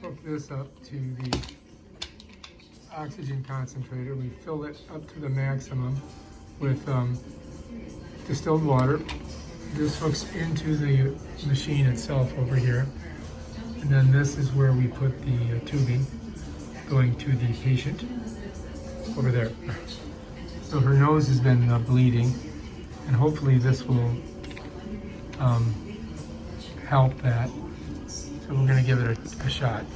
hook this up to the oxygen concentrator. We fill it up to the maximum with distilled water. This hooks into the machine itself over here. And then this is where we put the tubing going to the patient over there. So her nose has been bleeding, and hopefully this will help that. So we're going to give it a shot.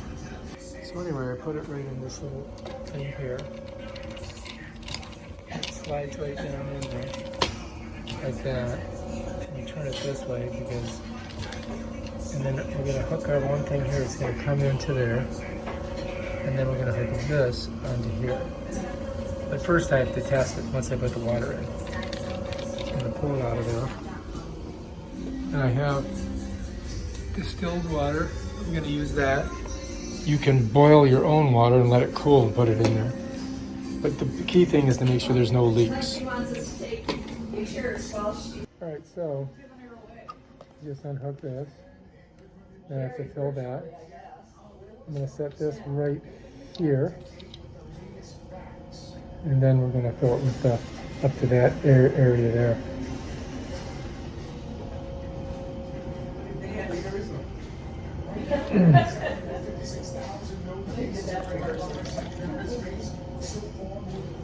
So anyway, I put it right in this little thing here. It slides right down in there, like that. And you turn it this way because, and then we're going to hook our one thing here. It's going to come into there, and then we're going to hook this onto here. But first I have to test it once I put the water in. I'm going to pull it out of there. And I have distilled water. I'm going to use that. You can boil your own water and let it cool and put it in there. But the key thing is to make sure there's no leaks. Alright, so just unhook this. Then I have to fill that. I'm going to set this right here. And then we're going to fill it with up to that area there.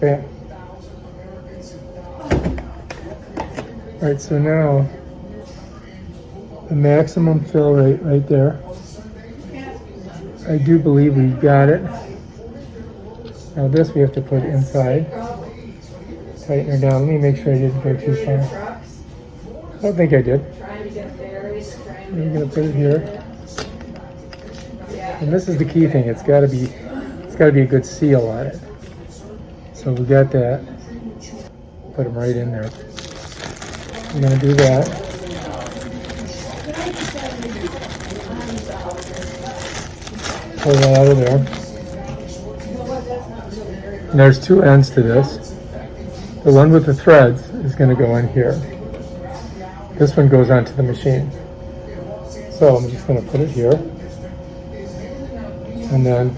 Bam. Alright, so now the maximum fill rate right there. I do believe we got it. Now this we have to put inside. Tighten her down. Let me make sure I didn't go too far. I don't think I did. I'm going to put it here. And this is the key thing. It's got to be a good seal on it. So we got that. Put them right in there. I'm going to do that. Pull that out of there. And there's two ends to this. The one with the threads is going to go in here. This one goes onto the machine. So I'm just going to put it here. And then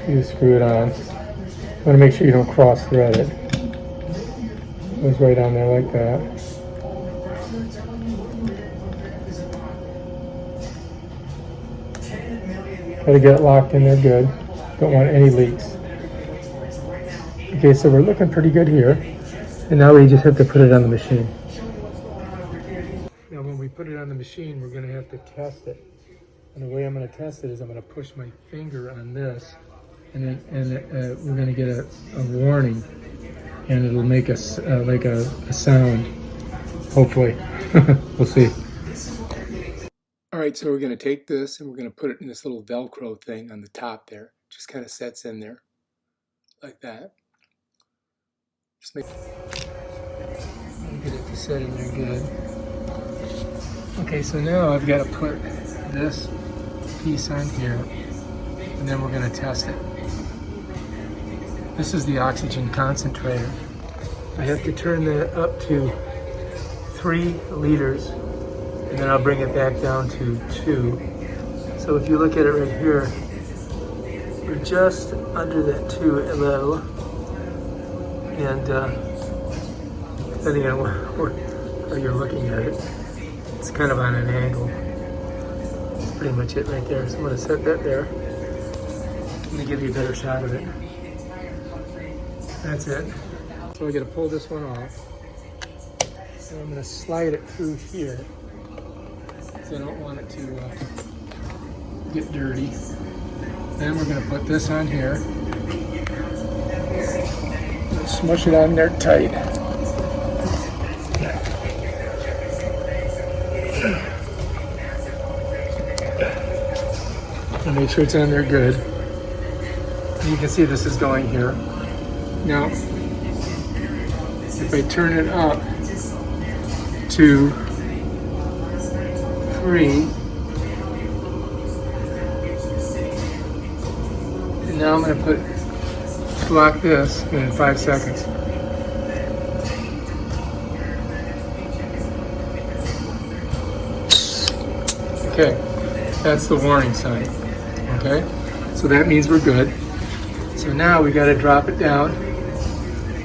you screw it on. You want to make sure you don't cross thread it. It goes right on there like that. Got to get it locked in there good. Don't want any leaks. Okay, so we're looking pretty good here. And now we just have to put it on the machine. Now when we put it on the machine, we're going to have to test it. And the way I'm going to test it is I'm going to push my finger on this, and we're going to get a warning, and it'll make us like a sound, hopefully. We'll see. All right, so we're going to take this and we're going to put it in this little Velcro thing on the top there. Just kind of sets in there like that. Just get it to set in there good. Okay, so now I've got to put this piece on here, and then we're going to test it. This is the oxygen concentrator. I have to turn that up to 3 liters, and then I'll bring it back down to 2. So if you look at it right here, we're just under that 2 level, and depending on how you're looking at it, it's kind of on an angle. That's pretty much it right there. So I'm going to set that there. Let me give you a better shot of it. That's it. So I got to pull this one off. And I'm going to slide it through here. So I don't want it to get dirty. Then we're going to put this on here. Smush it on there tight. And make sure it's on there good. And you can see this is going here. Now, if I turn it up to 3, and now I'm going to lock this in 5 seconds. Okay, That's the warning sign. Okay? So that means we're good. So now we got to drop it down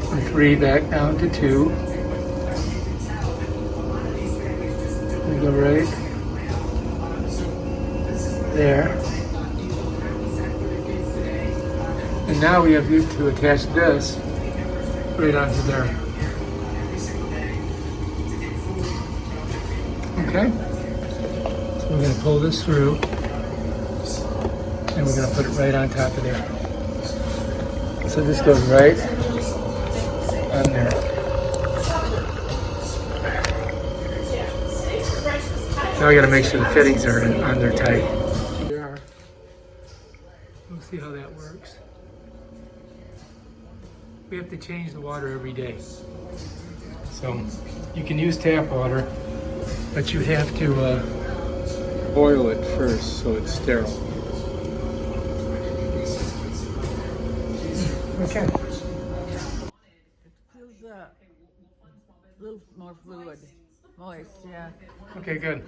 from 3 back down to 2. We go right there. And now we have to attach this right onto there. Okay? So we're going to pull this through and we're going to put it right on top of there. So this goes right on there. Now I got to make sure the fittings are on there tight. There are. We'll see how that works. We have to change the water every day. So you can use tap water, but you have to boil it first so it's sterile. Okay. It feels a little more fluid, moist, yeah. Okay, good.